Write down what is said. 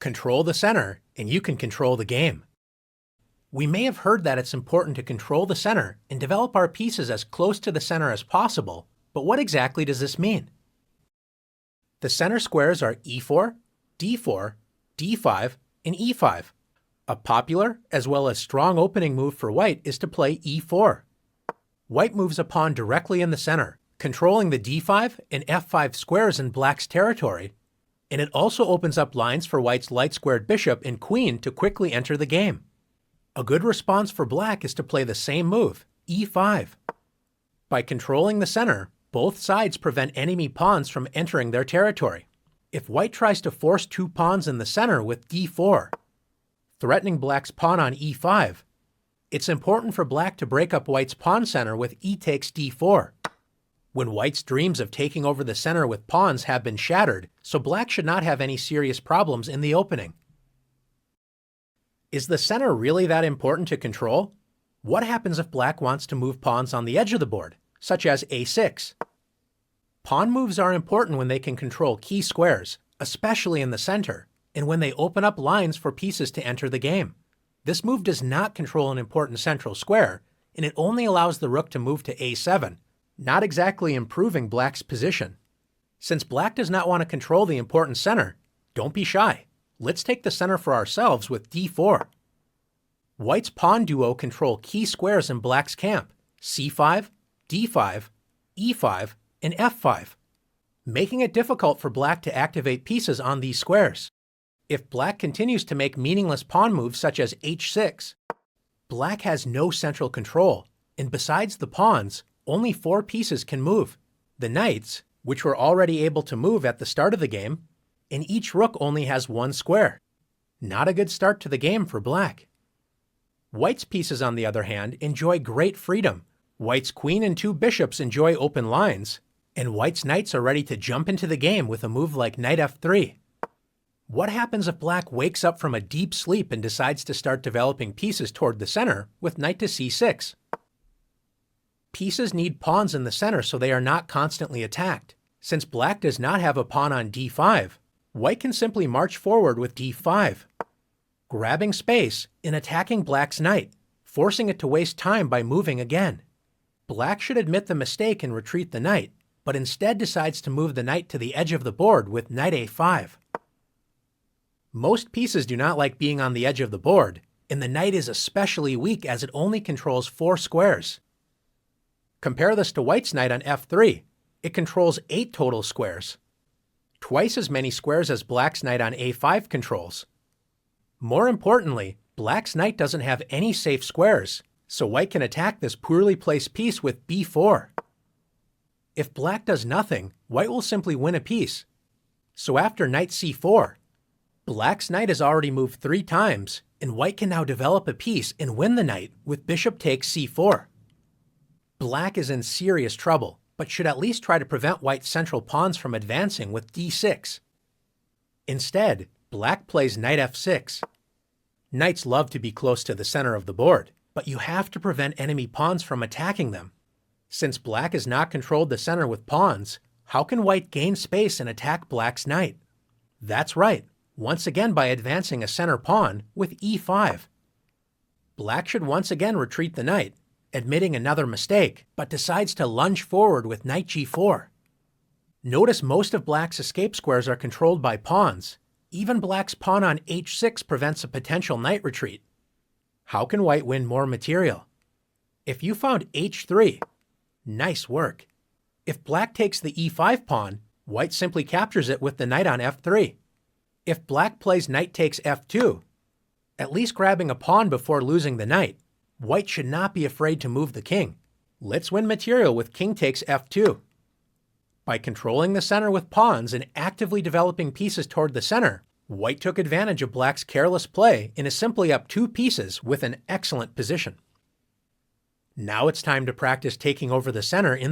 Control the center, and you can control the game. We may have heard that it's important to control the center and develop our pieces as close to the center as possible, but what exactly does this mean? The center squares are e4, d4, d5, and e5. A popular as well as strong opening move for white is to play e4. White moves a pawn directly in the center, controlling the d5 and f5 squares in black's territory, and it also opens up lines for white's light-squared bishop and queen to quickly enter the game. A good response for black is to play the same move, e5. By controlling the center, both sides prevent enemy pawns from entering their territory. If white tries to force two pawns in the center with d4, threatening black's pawn on e5, it's important for black to break up white's pawn center with e takes d4. When white's dreams of taking over the center with pawns have been shattered, so black should not have any serious problems in the opening. Is the center really that important to control? What happens if black wants to move pawns on the edge of the board, such as a6? Pawn moves are important when they can control key squares, especially in the center, and when they open up lines for pieces to enter the game. This move does not control an important central square, and it only allows the rook to move to a7, not exactly improving black's position. Since black does not want to control the important center, don't be shy. Let's take the center for ourselves with d4. White's pawn duo control key squares in black's camp, c5, d5, e5, and f5, making it difficult for black to activate pieces on these squares. If black continues to make meaningless pawn moves such as h6, black has no central control, and besides the pawns, only 4 pieces can move: the knights, which were already able to move at the start of the game, and each rook only has 1 square. Not a good start to the game for black. White's pieces, on the other hand, enjoy great freedom. White's queen and 2 bishops enjoy open lines, and white's knights are ready to jump into the game with a move like knight f3. What happens if black wakes up from a deep sleep and decides to start developing pieces toward the center with knight to c6? Pieces need pawns in the center so they are not constantly attacked. Since black does not have a pawn on d5, white can simply march forward with d5, grabbing space and attacking black's knight, forcing it to waste time by moving again. Black should admit the mistake and retreat the knight, but instead decides to move the knight to the edge of the board with knight a5. Most pieces do not like being on the edge of the board, and the knight is especially weak as it only controls 4 squares. Compare this to white's knight on f3. It controls 8 total squares, twice as many squares as black's knight on a5 controls. More importantly, black's knight doesn't have any safe squares, so white can attack this poorly placed piece with b4. If black does nothing, white will simply win a piece. So after knight c4, black's knight has already moved 3 times, and white can now develop a piece and win the knight with bishop takes c4. Black is in serious trouble, but should at least try to prevent white's central pawns from advancing with d6. Instead, black plays knight f6. Knights love to be close to the center of the board, but you have to prevent enemy pawns from attacking them. Since black has not controlled the center with pawns, how can white gain space and attack black's knight? That's right, once again by advancing a center pawn with e5. Black should once again retreat the knight, admitting another mistake, but decides to lunge forward with knight g4. Notice most of black's escape squares are controlled by pawns. Even black's pawn on h6 prevents a potential knight retreat. How can white win more material? If you found h3, nice work. If black takes the e5 pawn, white simply captures it with the knight on f3. If black plays knight takes f2, at least grabbing a pawn before losing the knight, white should not be afraid to move the king. Let's win material with king takes f2. By controlling the center with pawns and actively developing pieces toward the center, white took advantage of black's careless play and is simply up 2 pieces with an excellent position. Now it's time to practice taking over the center in